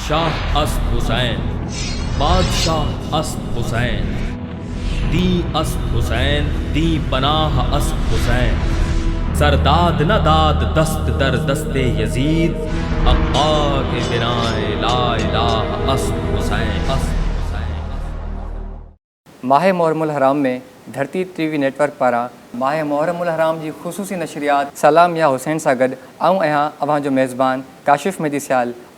شاہ است حسین، بادشاہ است حسین، دی است حسین، دی پناہ است حسین، سرداد نہ داد دست در دست یزید، حقا کے بنائے لا الہ است حسین، است حسین۔ ماہ محرم الحرام میں دھرتی ٹی وی نیٹ ورک پارا ماہ محرم الحرام کی خصوصی نشریات سلام یا حسین سے گڈ آؤں آہاں اوہاں جو میزبان کاشف مہدی سیال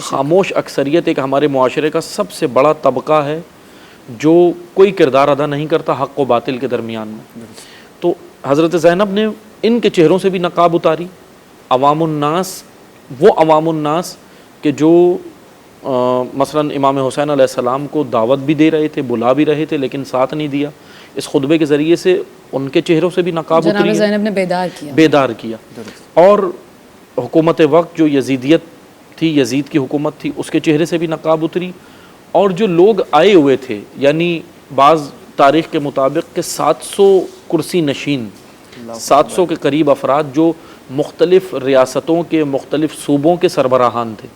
خاموش اکثریت ایک ہمارے معاشرے کا سب سے بڑا طبقہ ہے جو کوئی کردار ادا نہیں کرتا حق و باطل کے درمیان میں. تو حضرت زینب نے ان کے چہروں سے بھی نقاب اتاری. عوام الناس، وہ عوام الناس کہ جو مثلا امام حسین علیہ السلام کو دعوت بھی دے رہے تھے، بلا بھی رہے تھے، لیکن ساتھ نہیں دیا. اس خطبے کے ذریعے سے ان کے چہروں سے بھی نقاب اتری، جناب زینب نے بیدار کیا. اور حکومت وقت جو یزیدیت تھی، یزید کی حکومت تھی، اس کے چہرے سے بھی نقاب اتری. اور جو لوگ آئے ہوئے تھے، یعنی بعض تاریخ کے مطابق کہ 700 کرسی نشین، 700 کے قریب افراد جو مختلف ریاستوں کے مختلف صوبوں کے سربراہان تھے،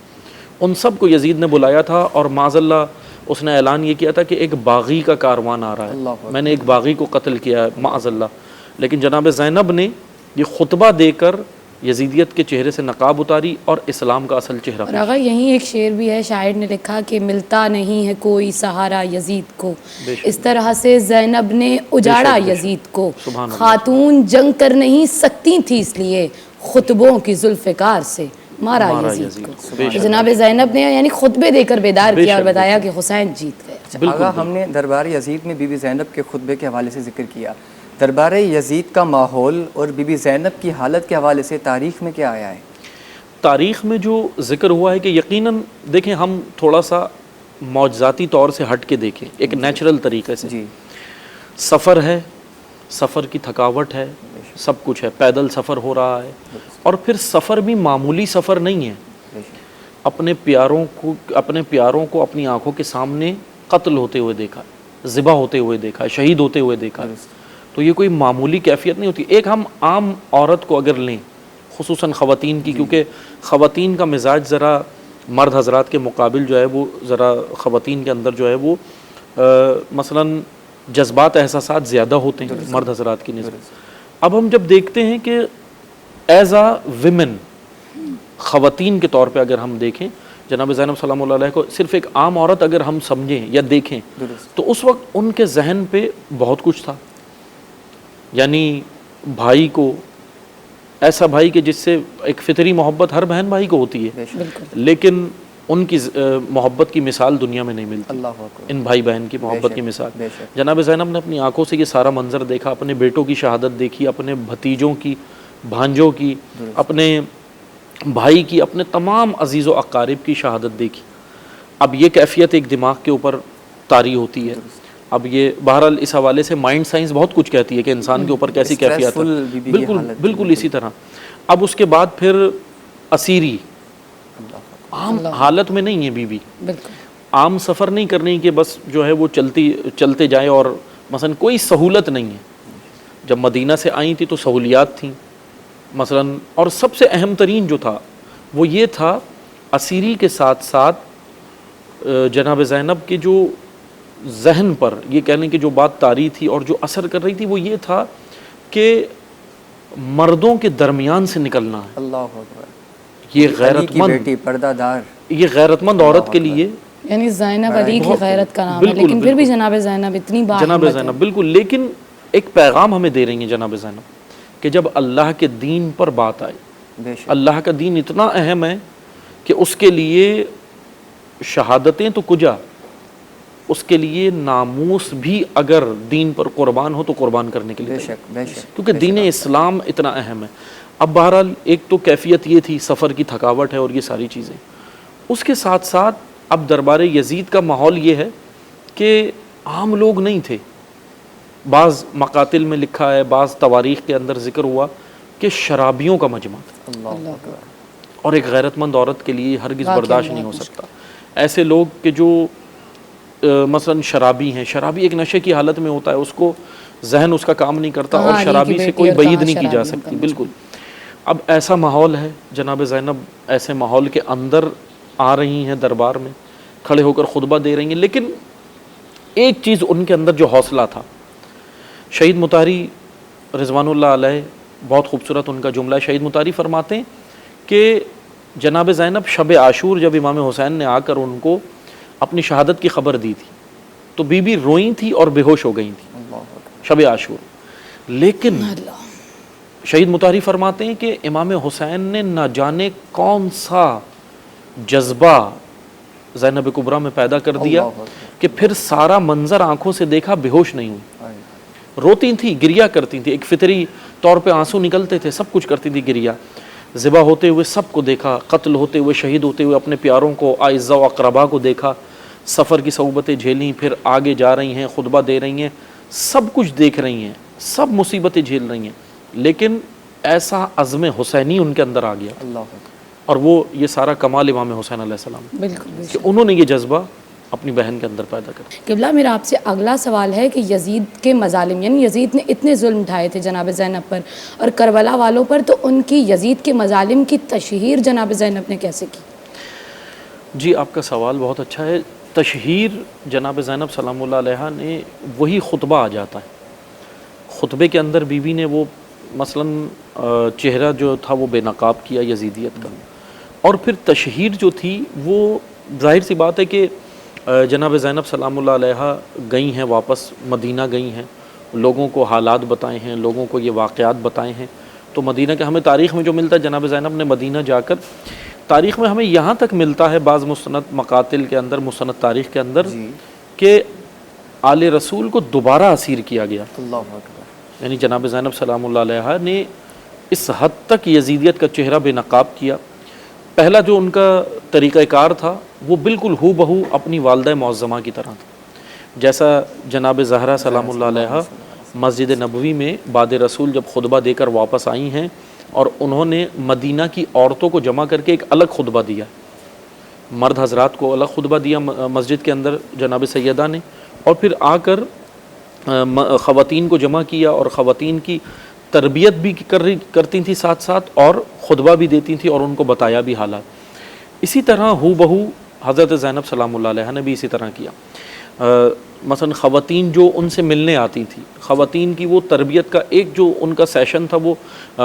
ان سب کو یزید نے بلایا تھا. اور معاذ اللہ اس نے اعلان یہ کیا تھا کہ ایک باغی کا کاروان آ رہا ہے، میں نے ایک باغی کو قتل کیا ہے معاذ اللہ. لیکن جناب زینب نے یہ خطبہ دے کر یزیدیت کے چہرے سے نقاب اتاری اور اسلام کا اصل چہرہ. اور آقا یہیں ایک شعر بھی ہے، شاعر نے لکھا کہ ملتا نہیں ہے کوئی سہارا یزید کو، اس طرح سے زینب نے اجاڑا یزید کو. خاتون جنگ کر نہیں سکتی تھی اس لیے خطبوں کی ذوالفقار سے مارا یزید کو. جناب زینب نے یعنی خطبے دے کر بیدار کیا اور بتایا کہ حسین جیت گئے. آقا ہم نے دربار یزید میں بی بی زینب کے خطبے کے حوالے سے ذکر کیا، دربار یزید کا ماحول اور بی بی زینب کی حالت کے حوالے سے تاریخ میں کیا آیا ہے؟ تاریخ میں جو ذکر ہوا ہے کہ یقیناً دیکھیں، ہم تھوڑا سا معجزاتی طور سے ہٹ کے دیکھیں، ایک نیچرل طریقے سے. جی، سفر ہے، سفر کی تھکاوٹ ہے، سب کچھ ہے، پیدل سفر ہو رہا ہے. اور پھر سفر بھی معمولی سفر نہیں ہے. اپنے پیاروں کو اپنی آنکھوں کے سامنے قتل ہوتے ہوئے دیکھا، ذبح ہوتے ہوئے دیکھا، شہید ہوتے ہوئے دیکھا. تو یہ کوئی معمولی کیفیت نہیں ہوتی. ایک ہم عام عورت کو اگر لیں، خصوصاً خواتین کی، کیونکہ خواتین کا مزاج ذرا مرد حضرات کے مقابل جو ہے وہ ذرا خواتین کے اندر جو ہے وہ مثلاً جذبات احساسات زیادہ ہوتے ہیں مرد حضرات کی نسبت. اب ہم جب دیکھتے ہیں کہ ایز اے ویمن، خواتین کے طور پہ اگر ہم دیکھیں جناب زینب سلام اللہ علیہ کو صرف ایک عام عورت اگر ہم سمجھیں یا دیکھیں تو اس وقت ان کے ذہن پہ بہت کچھ تھا. یعنی بھائی کو، ایسا بھائی کہ جس سے ایک فطری محبت ہر بہن بھائی کو ہوتی ہے، لیکن ان کی محبت کی مثال دنیا میں نہیں ملتی. ان بھائی بہن کی محبت کی مثال. جناب زینب نے اپنی آنکھوں سے یہ سارا منظر دیکھا، اپنے بیٹوں کی شہادت دیکھی، اپنے بھتیجوں کی، بھانجوں کی، اپنے بھائی کی، اپنے تمام عزیز و اقارب کی شہادت دیکھی. اب یہ کیفیت ایک دماغ کے اوپر طاری ہوتی ہے. اب یہ بہرحال اس حوالے سے مائنڈ سائنس بہت کچھ کہتی ہے کہ انسان کے اوپر کیسی کیفیت ہے. بالکل اسی طرح. اب اس کے بعد پھر اسیری، عام حالت میں نہیں ہے بی بی، عام سفر نہیں کرنی کہ بس جو ہے وہ چلتے جائیں، اور مثلا کوئی سہولت نہیں ہے. جب مدینہ سے آئی تھی تو سہولیات تھیں مثلا. اور سب سے اہم ترین جو تھا وہ یہ تھا، اسیری کے ساتھ ساتھ جناب زینب کے جو ذہن پر یہ کہہ لیں کہ جو بات طاری تھی اور جو اثر کر رہی تھی وہ یہ تھا کہ مردوں کے درمیان سے نکلنا ہے. اللہ اکبر. یہ غیرت مند، پردہ دار، یہ غیرت مند عورت کے لیے، یعنی زینب علی کی غیرت کا نام ہے، لیکن پھر بھی جناب زینب اتنی جناب زینب بالکل. لیکن ایک پیغام ہمیں دے رہی ہیں جناب زینب کہ جب اللہ کے دین پر بات آئے، اللہ کا دین اتنا اہم ہے کہ اس کے لیے شہادتیں تو کجا، اس کے لیے ناموس بھی اگر دین پر قربان ہو تو قربان کرنے کے لیے، کیونکہ دین اسلام اتنا اہم ہے. اب بہرحال ایک تو کیفیت یہ تھی، سفر کی تھکاوٹ ہے اور یہ ساری چیزیں. اس کے ساتھ ساتھ اب دربار یزید کا ماحول یہ ہے کہ عام لوگ نہیں تھے. بعض مقاتل میں لکھا ہے، بعض تواریخ کے اندر ذکر ہوا کہ شرابیوں کا مجمع تھا، اور ایک غیرت مند عورت کے لیے ہرگز برداشت نہیں ہو سکتا. ایسے لوگ کہ جو مثلا شرابی ہیں، شرابی ایک نشے کی حالت میں ہوتا ہے، اس کو ذہن اس کا کام نہیں کرتا، اور شرابی سے کوئی بعید نہیں کی جا سکتی. بالکل. اب ایسا ماحول ہے، جناب زینب ایسے ماحول کے اندر آ رہی ہیں، دربار میں کھڑے ہو کر خطبہ دے رہی ہیں. لیکن ایک چیز ان کے اندر جو حوصلہ تھا، شہید مطہری رضوان اللہ علیہ، بہت خوبصورت ان کا جملہ ہے. شہید مطہری فرماتے ہیں کہ جناب زینب شب عاشور جب امام حسین نے آ کر ان کو اپنی شہادت کی خبر دی تھی تو بی بی روئی تھی اور بے ہوش ہو گئی تھی شب عاشور. لیکن شہید مطہری فرماتے ہیں کہ امام حسین نے نہ جانے کون سا جذبہ زینب کبریٰ میں پیدا کر دیا کہ پھر سارا منظر آنکھوں سے دیکھا، بے ہوش نہیں ہوئی، روتی تھیں، گریا کرتی تھیں، ایک فطری طور پہ آنسو نکلتے تھے، سب کچھ کرتی تھی گریا، ذبح ہوتے ہوئے سب کو دیکھا، قتل ہوتے ہوئے، شہید ہوتے ہوئے اپنے پیاروں کو، اعزاء و اقربا کو دیکھا، سفر کی صعوبتیں جھیلیں، پھر آگے جا رہی ہیں، خطبہ دے رہی ہیں، سب کچھ دیکھ رہی ہیں، سب مصیبتیں جھیل رہی ہیں، لیکن ایسا عزم حسینی ان کے اندر آ گیا، اور وہ یہ سارا کمال امام حسین علیہ السلام بالکل کہ انہوں نے یہ جذبہ اپنی بہن کے اندر پیدا کر دیا۔ قبلہ میرا آپ سے اگلا سوال ہے کہ یزید کے مظالم، یعنی یزید نے اتنے ظلم اٹھائے تھے جناب زینب پر اور کربلا والوں پر، تو ان کی یزید کے مظالم کی تشہیر جناب زینب نے کیسے کی؟ جی آپ کا سوال بہت اچھا ہے۔ تشہیر جناب زینب سلام اللہ علیہ نے وہی خطبہ آ جاتا ہے، خطبے کے اندر بیوی نے وہ مثلاً چہرہ جو تھا وہ بے نقاب کیا یزیدیت کا، اور پھر تشہیر جو تھی وہ ظاہر سی بات ہے کہ جناب زینب سلام اللہ علیہ گئی ہیں، واپس مدینہ گئی ہیں، لوگوں کو حالات بتائے ہیں، لوگوں کو یہ واقعات بتائے ہیں، تو مدینہ کے ہمیں تاریخ میں جو ملتا ہے جناب زینب نے مدینہ جا کر، تاریخ میں ہمیں یہاں تک ملتا ہے بعض مستند مقاتل کے اندر، مستند تاریخ کے اندر، کہ آل رسول کو دوبارہ اسیر کیا گیا، یعنی جناب زینب سلام اللہ علیہ نے اس حد تک یزیدیت کا چہرہ بے نقاب کیا۔ پہلا جو ان کا طریقہ کار تھا وہ بالکل ہو بہو اپنی والدہ معظمہ کی طرح تھا، جیسا جناب زہرا سلام اللہ علیہ مسجد نبوی میں بعد رسول جب خطبہ دے کر واپس آئی ہیں اور انہوں نے مدینہ کی عورتوں کو جمع کر کے ایک الگ خطبہ دیا، مرد حضرات کو الگ خطبہ دیا مسجد کے اندر جناب سیدہ نے، اور پھر آ کر خواتین کو جمع کیا اور خواتین کی تربیت بھی کرتی تھیں ساتھ ساتھ، اور خطبہ بھی دیتی تھیں اور ان کو بتایا بھی حالات۔ اسی طرح ہو بہو حضرت زینب سلام اللہ علیہ نے بھی اسی طرح کیا۔ مثلا خواتین جو ان سے ملنے آتی تھی، خواتین کی وہ تربیت کا ایک جو ان کا سیشن تھا، وہ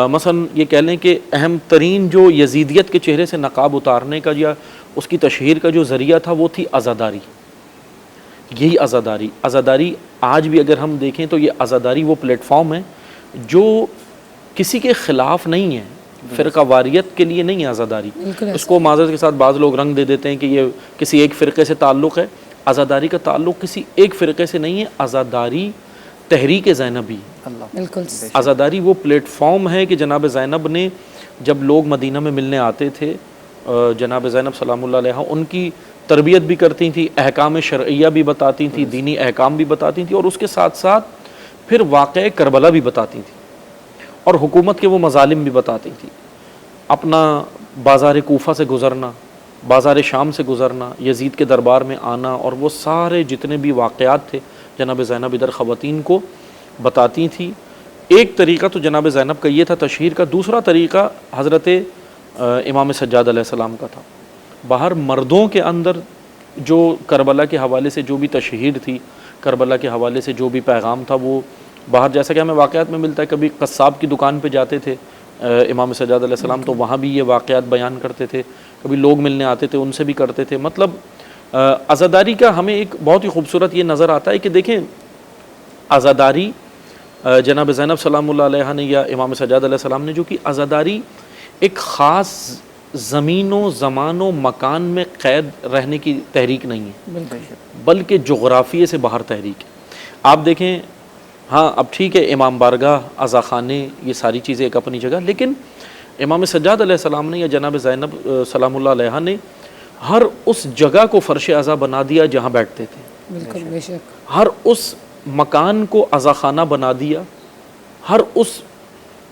مثلا یہ کہہ لیں کہ اہم ترین جو یزیدیت کے چہرے سے نقاب اتارنے کا یا اس کی تشہیر کا جو ذریعہ تھا وہ تھی عزاداری۔ یہی عزاداری آج بھی اگر ہم دیکھیں تو یہ عزاداری وہ پلیٹ فارم ہے جو کسی کے خلاف نہیں ہے، فرقہ واریت کے لیے نہیں ہے عزاداری، اس کو معذرت کے ساتھ بعض لوگ رنگ دے دیتے ہیں کہ یہ کسی ایک فرقے سے تعلق ہے۔ عزاداری کا تعلق کسی ایک فرقے سے نہیں ہے، عزاداری تحریک زینبی، بالکل عزاداری وہ پلیٹ فارم ہے کہ جناب زینب نے جب لوگ مدینہ میں ملنے آتے تھے، جناب زینب سلام اللہ علیہ ان کی تربیت بھی کرتی تھی، احکام شرعیہ بھی بتاتی تھی، دینی احکام بھی بتاتی تھی، اور اس کے ساتھ ساتھ پھر واقعہ کربلا بھی بتاتی تھی اور حکومت کے وہ مظالم بھی بتاتی تھی، اپنا بازار کوفہ سے گزرنا، بازار شام سے گزرنا، یزید کے دربار میں آنا، اور وہ سارے جتنے بھی واقعات تھے جناب زینب ادھر خواتین کو بتاتی تھی۔ ایک طریقہ تو جناب زینب کا یہ تھا تشہیر کا، دوسرا طریقہ حضرت امام سجاد علیہ السلام کا تھا۔ باہر مردوں کے اندر جو کربلا کے حوالے سے جو بھی تشہیر تھی، کربلا کے حوالے سے جو بھی پیغام تھا، وہ باہر جیسا کہ ہمیں واقعات میں ملتا ہے، کبھی قصاب کی دکان پہ جاتے تھے امام سجاد علیہ السلام تو وہاں بھی یہ واقعات بیان کرتے تھے، کبھی لوگ ملنے آتے تھے ان سے بھی کرتے تھے۔ مطلب عزاداری کا ہمیں ایک بہت ہی خوبصورت یہ نظر آتا ہے کہ دیکھیں عزاداری جناب زینب سلام اللہ علیہ نے یا امام سجاد علیہ السلام نے جو کی، عزاداری ایک خاص زمین و زمان و مکان میں قید رہنے کی تحریک نہیں ہے، بلکہ جغرافیے سے باہر تحریک ہے۔ آپ دیکھیں، ہاں اب ٹھیک ہے امام بارگاہ، عزا خانے، یہ ساری چیزیں ایک اپنی جگہ، لیکن امام سجاد علیہ السلام نے یا جناب زینب سلام اللہ علیہ نے ہر اس جگہ کو فرش عزا بنا دیا جہاں بیٹھتے تھے، بالکل بے شک، ہر اس مکان کو عزا خانہ بنا دیا، ہر اس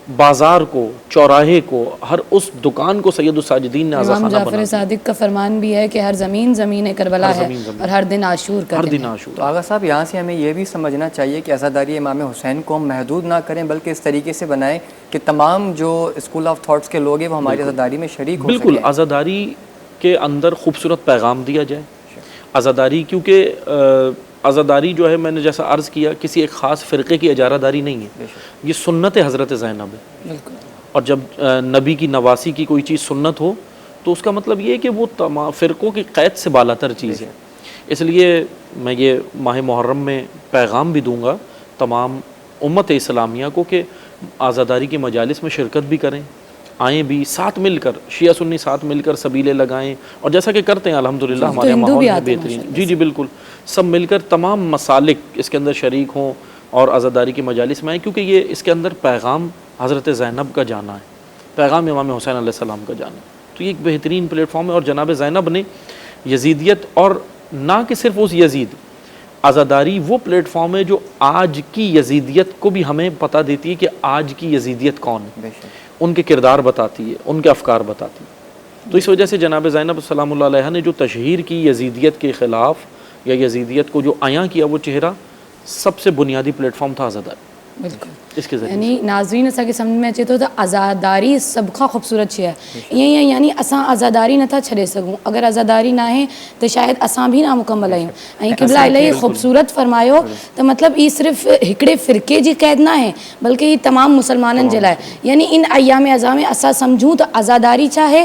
بازار کو، چوراہے کو، ہر اس دکان کو سید الساجدین نے عزا امام خانہ بنا جعفر دیا۔ صادق کا فرمان بھی ہے کہ ہر زمین زمین کربلا ہے اور ہر دن عاشور کا ہر دن دن ہے۔ عاشور۔ تو آغا صاحب یہاں سے ہمیں یہ بھی سمجھنا چاہیے کہ عزاداری امام حسین کو ہم محدود نہ کریں، بلکہ اس طریقے سے بنائیں کہ تمام جو اسکول آف تھاٹس کے لوگ ہیں وہ ہماری عزاداری میں شریک ہو بالکل، سکیں۔ عزاداری کے اندر خوبصورت پیغام دیا جائے۔ عزاداری کیونکہ عزاداری جو ہے میں نے جیسا عرض کیا کسی ایک خاص فرقے کی اجارہ داری نہیں ہے، یہ سنت حضرت زینب ہے، بالکل، اور جب نبی کی نواسی کی کوئی چیز سنت ہو تو اس کا مطلب یہ ہے کہ وہ تمام فرقوں کی قید سے بالاتر چیز ہے۔ اس لیے میں یہ ماہ محرم میں پیغام بھی دوں گا تمام امت اسلامیہ کو کہ عزاداری کی مجالس میں شرکت بھی کریں، آئیں بھی ساتھ مل کر، شیعہ سنی ساتھ مل کر سبیلے لگائیں، اور جیسا کہ کرتے ہیں الحمدللہ ہمارے ہندو ماحول بھی میں آتے ہیں بہترین، ماشاءاللہ جی جی بالکل، سب مل کر تمام مسالک اس کے اندر شریک ہوں اور عزاداری کی مجالس میں آئیں، کیونکہ یہ اس کے اندر پیغام حضرت زینب کا جانا ہے، پیغام امام حسین علیہ السلام کا جانا ہے، تو یہ ایک بہترین پلیٹ فارم ہے۔ اور جناب زینب نے یزیدیت، اور نہ کہ صرف اس یزید، عزاداری وہ پلیٹ فارم ہے جو آج کی یزیدیت کو بھی ہمیں پتہ دیتی ہے کہ آج کی یزیدیت کون ہے، بے شک ان کے کردار بتاتی ہے، ان کے افکار بتاتی ہے۔ تو اس وجہ سے جناب زینب سلام اللہ علیہ نے جو تشہیر کی یزیدیت کے خلاف یا یزیدیت کو جو عیاں کیا، وہ چہرہ سب سے بنیادی پلیٹ فارم تھا عزاداری، بالکل، اس کے ذریعے یعنی ناظرین اسا کے سمجھ میں اچے تو آزاداری سب کا خوبصورت چیز ہے، یعنی اساں آزاداری نہ تھا چھڑے سکوں، اگر آزاداری نہ ہے تو شاید اساں بھی نامکمل آئیں، قبلہ الہی خوبصورت فرمایو تو مطلب یہ صرف ہکڑے فرقے جی قید نہ ہے بلکہ یہ تمام مسلمانن جلائے، یعنی ان ایام اعظام اسا سمجھوں تو آزاداری چاہے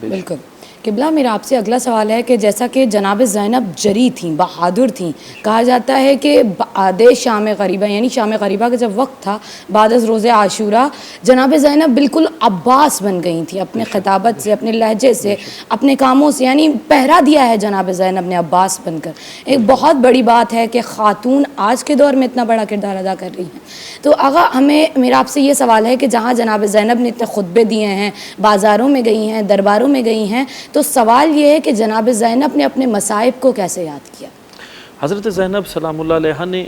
بالکل قبلہ، میرا آپ سے اگلا سوال ہے کہ جیسا کہ جناب زینب جری تھیں، بہادر تھیں، کہا جاتا ہے کہ بعد شام غریبہ، یعنی شام غریبہ کا جب وقت تھا بعد از روز عاشورہ، جناب زینب بالکل عباس بن گئی تھیں، اپنے خطابت سے، اپنے لہجے سے، اپنے کاموں سے، یعنی پہرا دیا ہے جناب زینب نے عباس بن کر۔ ایک بہت بڑی بات ہے کہ خاتون آج کے دور میں اتنا بڑا کردار ادا کر رہی ہیں۔ تو آغا، میرا آپ سے یہ سوال ہے کہ جہاں جناب زینب نے اتنے خطبے دیے ہیں، بازاروں میں گئی ہیں، درباروں میں گئی ہیں، تو سوال یہ ہے کہ جناب زینب نے اپنے مصائب کو کیسے یاد کیا؟ حضرت زینب سلام اللہ علیہ نے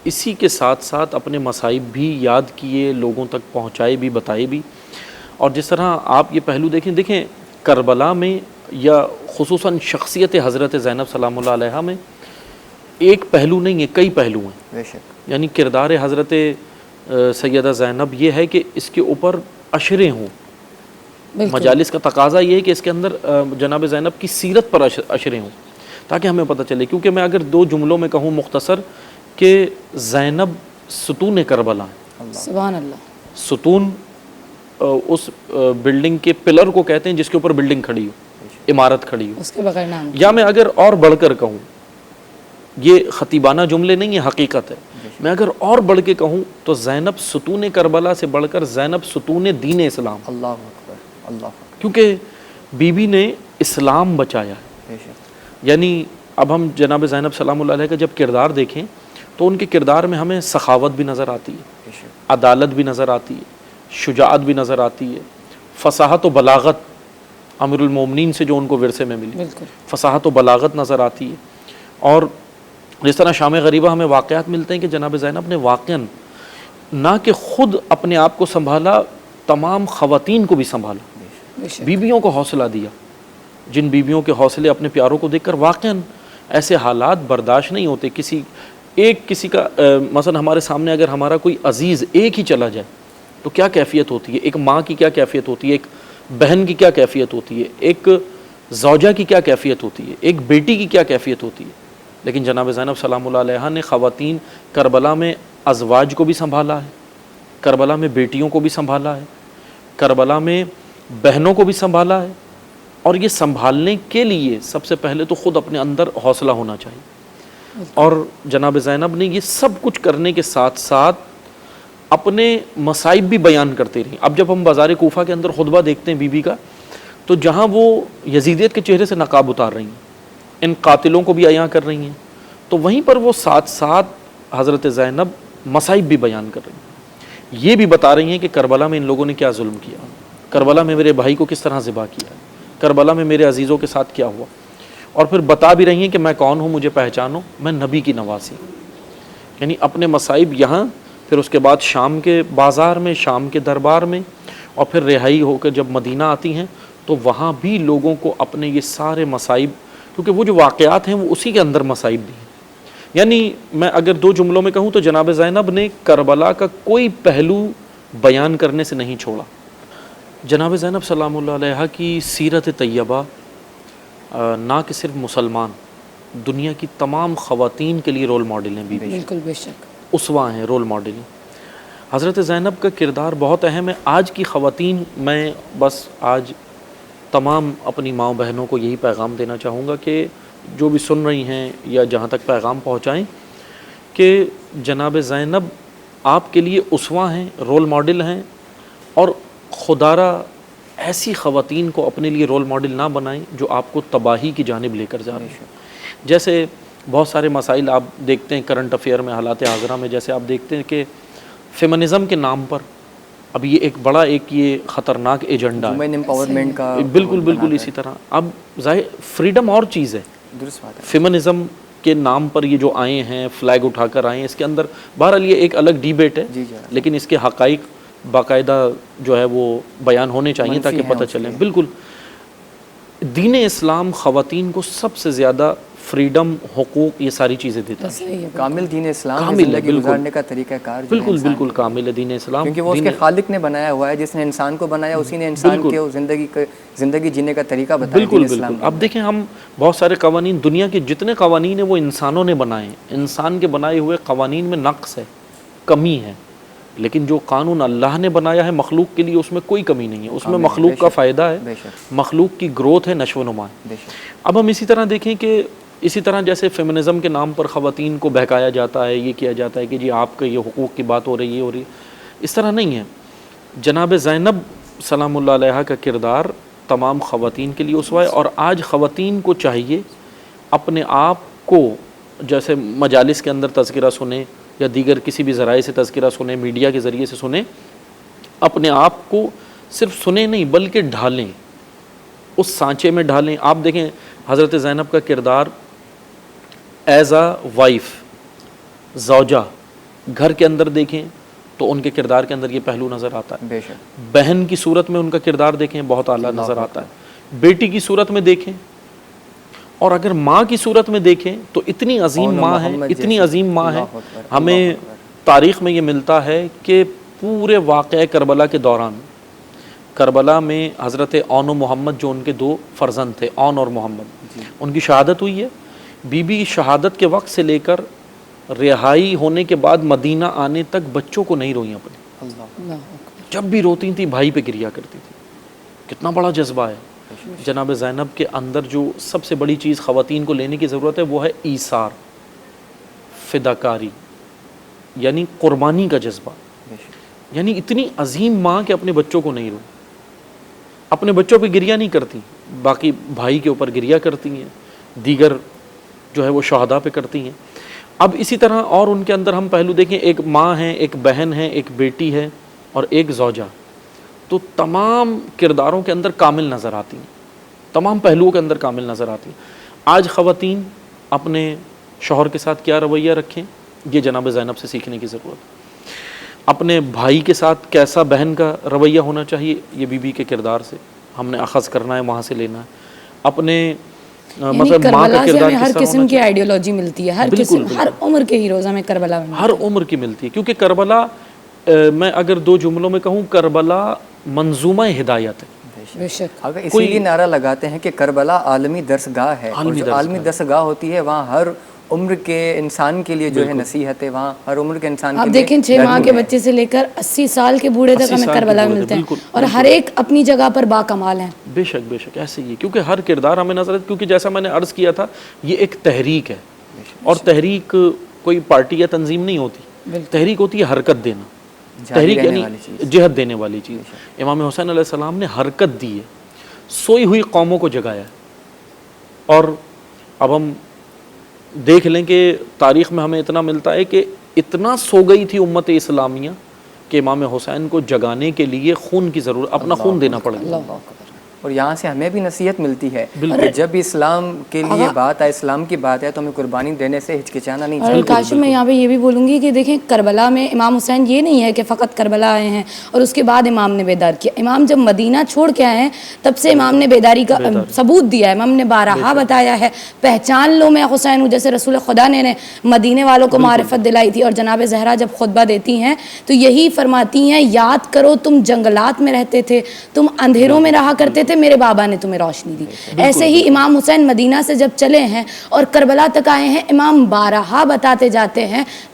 اسی کے ساتھ ساتھ اپنے مصائب بھی یاد کیے، لوگوں تک پہنچائے بھی، بتائے بھی۔ اور جس طرح آپ یہ پہلو دیکھیں کربلا میں، یا خصوصاً شخصیت حضرت زینب سلام اللہ علیہ میں ایک پہلو نہیں ہے، کئی پہلو ہیں۔ بے شک یعنی کردار حضرت سیدہ زینب یہ ہے کہ اس کے اوپر اشرے ہوں، مجالس کا تقاضا یہ ہے کہ اس کے اندر جناب زینب کی سیرت پر اشرے ہوں تاکہ ہمیں پتہ چلے۔ کیونکہ میں اگر دو جملوں میں کہوں مختصر کہ زینب ستون کربلا ہے۔ سبحان اللہ۔ ستون اس بلڈنگ کے پلر کو کہتے ہیں جس کے اوپر بلڈنگ کھڑی ہو، عمارت کھڑی ہو۔ اس کے بغیر نام، یا میں اگر اور بڑھ کر کہوں، یہ خطیبانہ جملے نہیں، یہ حقیقت ہے، میں اگر اور بڑھ کے کہوں تو زینب ستون کربلا سے بڑھ کر زینب ستون دین اسلام، اللہ اکبر، اللہ اکبر، کیونکہ بی بی نے اسلام بچایا ہے۔ بے شک یعنی اب ہم جناب زینب سلام اللہ علیہ کا جب کردار دیکھیں تو ان کے کردار میں ہمیں سخاوت بھی نظر آتی ہے، بے شک عدالت بھی نظر آتی ہے، شجاعت بھی نظر آتی ہے، فصاحت و بلاغت امیر المومنین سے جو ان کو ورثے میں ملی، بالکل فصاحت و بلاغت نظر آتی ہے۔ اور جس طرح شام غریبہ ہمیں واقعات ملتے ہیں کہ جناب زینب نے واقعاً نہ کہ خود اپنے آپ کو سنبھالا، تمام خواتین کو بھی سنبھالا، بے شک، بیویوں کو حوصلہ دیا، جن بیویوں کے حوصلے اپنے پیاروں کو دیکھ کر واقعاً ایسے حالات برداشت نہیں ہوتے۔ کسی کا مثلا ہمارے سامنے اگر ہمارا کوئی عزیز ایک ہی چلا جائے تو کیا کیفیت ہوتی ہے، ایک ماں کی کیا کیفیت ہوتی ہے، ایک بہن کی کیا کیفیت ہوتی ہے، ایک زوجہ کی کیا کیفیت ہوتی ہے، ایک بیٹی کی کیا کیفیت ہوتی ہے۔ لیکن جناب زینب سلام اللہ علیہ نے خواتین کربلا میں ازواج کو بھی سنبھالا ہے، کربلا میں بیٹیوں کو بھی سنبھالا ہے، کربلا میں بہنوں کو بھی سنبھالا ہے۔ اور یہ سنبھالنے کے لیے سب سے پہلے تو خود اپنے اندر حوصلہ ہونا چاہیے، اور جناب زینب نے یہ سب کچھ کرنے کے ساتھ ساتھ اپنے مصائب بھی بیان کرتے رہی۔ اب جب ہم بازار کوفہ کے اندر خطبہ دیکھتے ہیں بی بی کا، تو جہاں وہ یزیدیت کے چہرے سے نقاب اتار رہی ہیں، ان قاتلوں کو بھی عیاں کر رہی ہیں، تو وہیں پر وہ ساتھ ساتھ حضرت زینب مصائب بھی بیان کر رہی ہیں، یہ بھی بتا رہی ہیں کہ کربلا میں ان لوگوں نے کیا ظلم کیا، کربلا میں میرے بھائی کو کس طرح ذبح کیا، کربلا میں میرے عزیزوں کے ساتھ کیا ہوا، اور پھر بتا بھی رہی ہیں کہ میں کون ہوں، مجھے پہچانو، میں نبی کی نواسی ہوں۔ یعنی اپنے مصائب یہاں، پھر اس کے بعد شام کے بازار میں، شام کے دربار میں، اور پھر رہائی ہو کر جب مدینہ آتی ہیں تو وہاں بھی لوگوں کو اپنے یہ سارے مصائب، کیونکہ وہ جو واقعات ہیں وہ اسی کے اندر مصائب بھی ہیں۔ یعنی میں اگر دو جملوں میں کہوں تو جناب زینب نے کربلا کا کوئی پہلو بیان کرنے سے نہیں چھوڑا۔ جناب زینب سلام اللہ علیہ کی سیرت طیبہ نہ کہ صرف مسلمان، دنیا کی تمام خواتین کے لیے رول ماڈل ہیں، بی بی بالکل، بے شک، اسوہ ہیں، رول ماڈل ہیں۔ حضرت زینب کا کردار بہت اہم ہے. آج کی خواتین، میں بس آج تمام اپنی ماں بہنوں کو یہی پیغام دینا چاہوں گا کہ جو بھی سن رہی ہیں یا جہاں تک پیغام پہنچائیں کہ جناب زینب آپ کے لیے اسوہ ہیں، رول ماڈل ہیں، اور خدا را ایسی خواتین کو اپنے لیے رول ماڈل نہ بنائیں جو آپ کو تباہی کی جانب لے کر جا رہی ہیں. جیسے بہت سارے مسائل آپ دیکھتے ہیں کرنٹ افیئر میں، حالات حاضرہ میں، جیسے آپ دیکھتے ہیں کہ فیمنزم کے نام پر اب یہ ایک بڑا یہ خطرناک ایجنڈا ہے، وومن امپاورمنٹ کا. بالکل اسی طرح. اب ظاہر فریڈم اور چیز ہے، درست بات ہے. فیمنزم کے نام پر یہ جو آئے ہیں، فلیگ اٹھا کر آئے ہیں، اس کے اندر بہرحال یہ ایک الگ ڈیبیٹ ہے، لیکن اس کے حقائق باقاعدہ جو ہے وہ بیان ہونے چاہیے تاکہ پتہ چلے. بالکل دین اسلام خواتین کو سب سے زیادہ فریڈم، حقوق، یہ ساری چیزیں دیتا ہے. کامل دین اسلام میں زندگی گزارنے کا طریقہ کار بالکل کامل ہے دین اسلام، کیونکہ وہ اس کے خالق نے بنایا ہوا ہے. جس نے انسان کو بنایا اسی نے انسان کے زندگی جینے کا طریقہ بتایا. بالکل. اب دیکھیں ہم بہت سارے قوانین، دنیا کے جتنے قوانین ہیں وہ انسانوں نے بنائے ہیں. انسان کے بنائے ہوئے قوانین میں نقص ہے، کمی ہے، لیکن جو قانون اللہ نے بنایا ہے مخلوق کے لیے اس میں کوئی کمی نہیں ہے. اس میں مخلوق کا فائدہ ہے، مخلوق کی گروتھ ہے، نشو و نما ہے. اب ہم اسی طرح دیکھیں کہ اسی طرح جیسے فیمنزم کے نام پر خواتین کو بہکایا جاتا ہے، یہ کیا جاتا ہے کہ جی آپ کا یہ حقوق کی بات ہو رہی ہے، یہ ہو رہی ہے. اس طرح نہیں ہے. جناب زینب سلام اللہ علیہ کا کردار تمام خواتین کے لیے اسوہ ہے. اور آج خواتین کو چاہیے اپنے آپ کو، جیسے مجالس کے اندر تذکرہ سنیں یا دیگر کسی بھی ذرائع سے تذکرہ سنیں، میڈیا کے ذریعے سے سنیں، اپنے آپ کو صرف سنیں نہیں بلکہ ڈھالیں، اس سانچے میں ڈھالیں. آپ دیکھیں حضرت زینب کا کردار ایز اے وائف، زوجہ، گھر کے اندر دیکھیں تو ان کے کردار کے اندر یہ پہلو نظر آتا ہے. بے شک. بہن کی صورت میں ان کا کردار دیکھیں بہت اعلیٰ نظر آتا ہے. بیٹی کی صورت میں دیکھیں، اور اگر ماں کی صورت میں دیکھیں تو اتنی عظیم ماں ہے، اتنی عظیم ماں ہے. ہمیں تاریخ میں یہ ملتا ہے کہ پورے واقعہ کربلا کے دوران، کربلا میں حضرت اون و محمد جو ان کے 2 فرزند تھے، اون اور محمد، ان کی شہادت ہوئی ہے. بی بی شہادت کے وقت سے لے کر رہائی ہونے کے بعد مدینہ آنے تک بچوں کو نہیں روئیں اپنے. جب بھی روتی تھیں بھائی پہ گریا کرتی تھی. کتنا بڑا جذبہ ہے. جناب زینب کے اندر جو سب سے بڑی چیز خواتین کو لینے کی ضرورت ہے وہ ہے ایثار، فداکاری، یعنی قربانی کا جذبہ. یعنی اتنی عظیم ماں کہ اپنے بچوں کو نہیں رو، اپنے بچوں پہ گریا نہیں کرتی، باقی بھائی کے اوپر گریا کرتی ہیں، دیگر جو ہے وہ شہداء پہ کرتی ہیں. اب اسی طرح اور ان کے اندر ہم پہلو دیکھیں، ایک ماں ہے، ایک بہن ہے، ایک بیٹی ہے اور ایک زوجہ. تو تمام کرداروں کے اندر کامل نظر آتی ہیں، تمام پہلوؤں کے اندر کامل نظر آتی ہیں. آج خواتین اپنے شوہر کے ساتھ کیا رویہ رکھیں، یہ جناب زینب سے سیکھنے کی ضرورت ہے. اپنے بھائی کے ساتھ کیسا بہن کا رویہ ہونا چاہیے، یہ بی بی کے کردار سے ہم نے اخذ کرنا ہے، وہاں سے لینا ہے. اپنے مطلب ماں کا کردار ہر قسم کی آئیڈیالوجی ملتی ہے، ہر قسم، ہر عمر کے ہیروز ہمیں کربلا میں، ہر عمر کی ملتی ہے. کیونکہ کربلا، میں اگر 2 جملوں میں کہوں، کربلا منظومہ ہدایت ہے. بے شک. اگر اسی لیے نعرہ لگاتے ہیں کہ کربلا عالمی درسگاہ ہے، اور جو عالمی درسگاہ ہوتی ہے وہاں ہر عمر کے انسان کے لیے جو ہے نصیحت ہے، وہاں ہر عمر کے انسان کے لیے. آپ دیکھیں 6 ماہ کے بچے سے لے کر 80 سال کے بوڑھے تک ہمیں کربلا میں ملتے ہیں، اور ہر ایک اپنی جگہ پر با کمال ہیں. بے شک بے شک ایسے ہی، کیونکہ ہر کردار ہمیں نظر آتا ہے. کیونکہ جیسا میں نے عرض کیا تھا، یہ ایک تحریک ہے، اور تحریک کوئی پارٹی یا تنظیم نہیں ہوتی. تحریک ہوتی ہے حرکت دینا، تحریک یعنی جہت دینے والی چیز. امام حسین علیہ السلام نے حرکت دی ہے، سوئی ہوئی قوموں کو جگایا ہے. اور اب ہم دیکھ لیں کہ تاریخ میں ہمیں اتنا ملتا ہے کہ اتنا سو گئی تھی امت اسلامیہ کہ امام حسین کو جگانے کے لیے خون کی ضرورت، اپنا خون دینا پڑ گیا. اور یہاں سے ہمیں بھی نصیحت ملتی ہے کہ جب اسلام کے لیے بات ہے، اسلام کی بات ہے، تو ہمیں قربانی دینے سے ہچکچانا نہیں چاہیے. اور کاشف میں یہاں پہ یہ بھی بولوں گی کہ دیکھیں کربلا میں امام حسین یہ نہیں ہے کہ فقط کربلا آئے ہیں اور اس کے بعد امام نے بیدار کیا. امام جب مدینہ چھوڑ کے آئے ہیں تب سے امام نے بیداری کا ثبوت دیا ہے. امام نے بارہا بتایا ہے، پہچان لو میں حسین ہوں، جیسے رسول خدا نے مدینے والوں کو معرفت دلائی تھی. اور جناب زہرا جب خطبہ دیتی ہیں تو یہی فرماتی ہیں، یاد کرو تم جنگلات میں رہتے تھے، تم اندھیروں میں رہا کرتے تھے، میرے بابا نے تمہیں روشنی دی. ایسے ہی امام حسین مدینہ سے جب چلے ہیں اور کربلا تک آئے ہیں، امام بارہا بتاتے جاتے ہیں